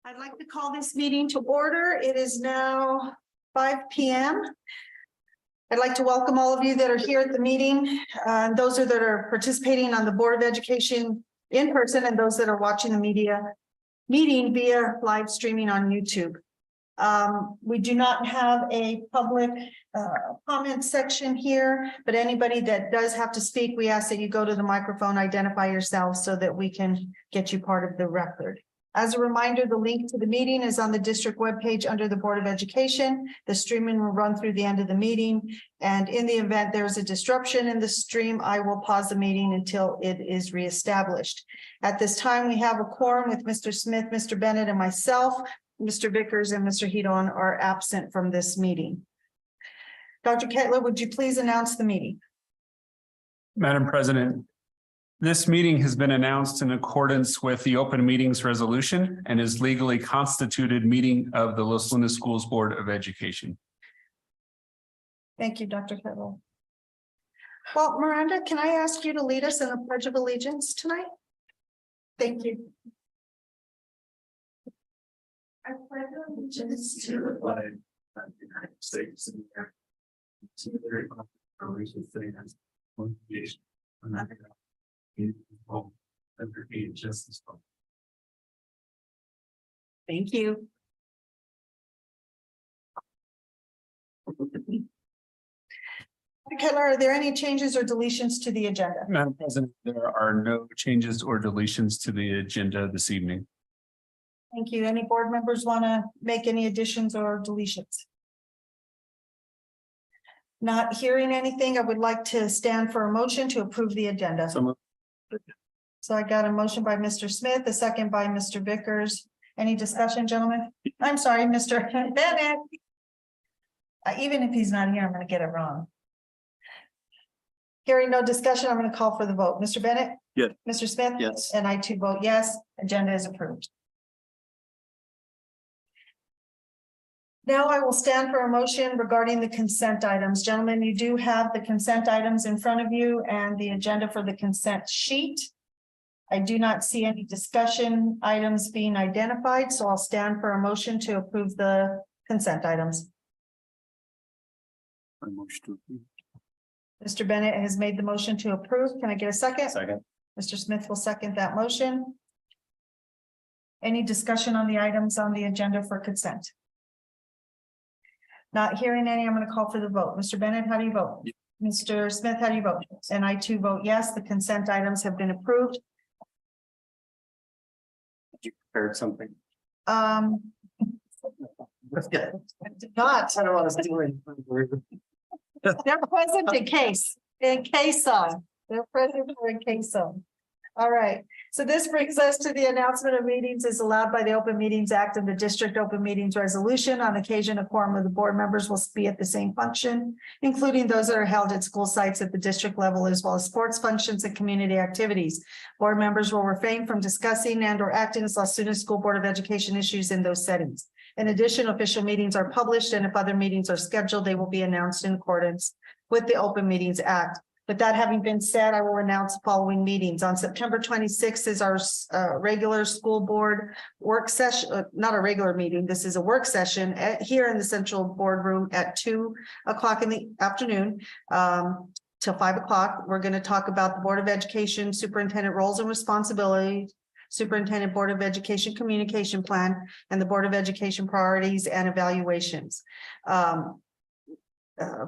I'd like to call this meeting to order. It is now 5 p.m. I'd like to welcome all of you that are here at the meeting, those that are participating on the Board of Education in person, and those that are watching the meeting via live streaming on YouTube. We do not have a public comment section here, but anybody that does have to speak, we ask that you go to the microphone, identify yourself so that we can get you part of the record. As a reminder, the link to the meeting is on the district webpage under the Board of Education. The streaming will run through the end of the meeting. And in the event there's a disruption in the stream, I will pause the meeting until it is reestablished. At this time, we have a quorum with Mr. Smith, Mr. Bennett, and myself. Mr. Vickers and Mr. Hedon are absent from this meeting. Dr. Kettler, would you please announce the meeting? Madam President, this meeting has been announced in accordance with the Open Meetings Resolution and is legally constituted meeting of the Los Lunas Schools Board of Education. Thank you, Dr. Kettler. Well, Miranda, can I ask you to lead us in the Pledge of Allegiance tonight? Thank you. I pledge allegiance to the flag of the United States of America, to the republic for which it stands, one nation, under God, indivisible, with liberty and justice for all. Thank you. Dr. Kettler, are there any changes or deletions to the agenda? Madam President, there are no changes or deletions to the agenda this evening. Thank you. Any board members want to make any additions or deletions? Not hearing anything, I would like to stand for a motion to approve the agenda. So I got a motion by Mr. Smith, a second by Mr. Vickers. Any discussion, gentlemen? I'm sorry, Mr. Bennett. Even if he's not here, I'm going to get it wrong. Hearing no discussion, I'm going to call for the vote. Mr. Bennett? Yes. Mr. Smith? Yes. And I too vote yes. Agenda is approved. Now I will stand for a motion regarding the consent items. Gentlemen, you do have the consent items in front of you and the agenda for the consent sheet. I do not see any discussion items being identified, so I'll stand for a motion to approve the consent items. Mr. Bennett has made the motion to approve. Can I get a second? Second. Mr. Smith will second that motion. Any discussion on the items on the agenda for consent? Not hearing any, I'm going to call for the vote. Mr. Bennett, how do you vote? Yes. Mr. Smith, how do you vote? Yes. And I too vote yes. The consent items have been approved. You prepared something? I did not. I don't want to do it. They're present in case of. They're present for in case of. All right. So this brings us to the announcement of meetings as allowed by the Open Meetings Act and the District Open Meetings Resolution. On occasion, a quorum of the board members will be at the same function, including those that are held at school sites at the district level, as well as sports functions and community activities. Board members will refrain from discussing and or acting as Los Lunas School Board of Education issues in those settings. In addition, official meetings are published, and if other meetings are scheduled, they will be announced in accordance with the Open Meetings Act. With that having been said, I will announce the following meetings. On September 26th is our regular school board work session, not a regular meeting. This is a work session here in the central boardroom at 2 o'clock in the afternoon till 5 o'clock. We're going to talk about the Board of Education Superintendent roles and responsibilities, Superintendent Board of Education Communication Plan, and the Board of Education priorities and evaluations.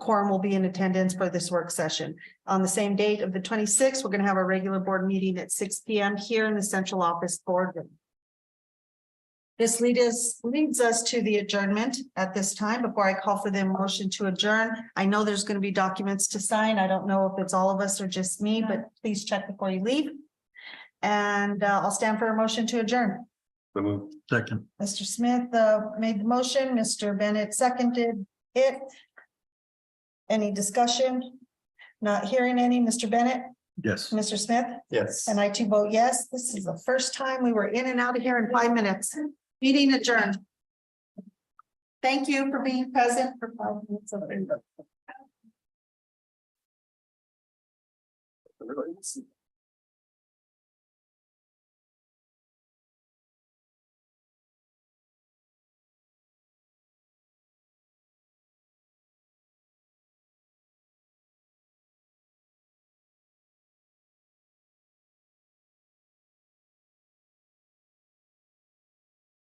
Quorum will be in attendance for this work session. On the same date of the 26th, we're going to have a regular board meeting at 6 p.m. here in the central office boardroom. This leads us to the adjournment at this time. Before I call for the motion to adjourn, I know there's going to be documents to sign. I don't know if it's all of us or just me, but please check before you leave. And I'll stand for a motion to adjourn. Second. Mr. Smith made the motion, Mr. Bennett seconded it. Any discussion? Not hearing any. Mr. Bennett, Yes. Mr. Smith, Yes. and I too vote yes. This is the first time we were in and out of here in 5 minutes. Meeting adjourned. Thank you for being present for 5 minutes of.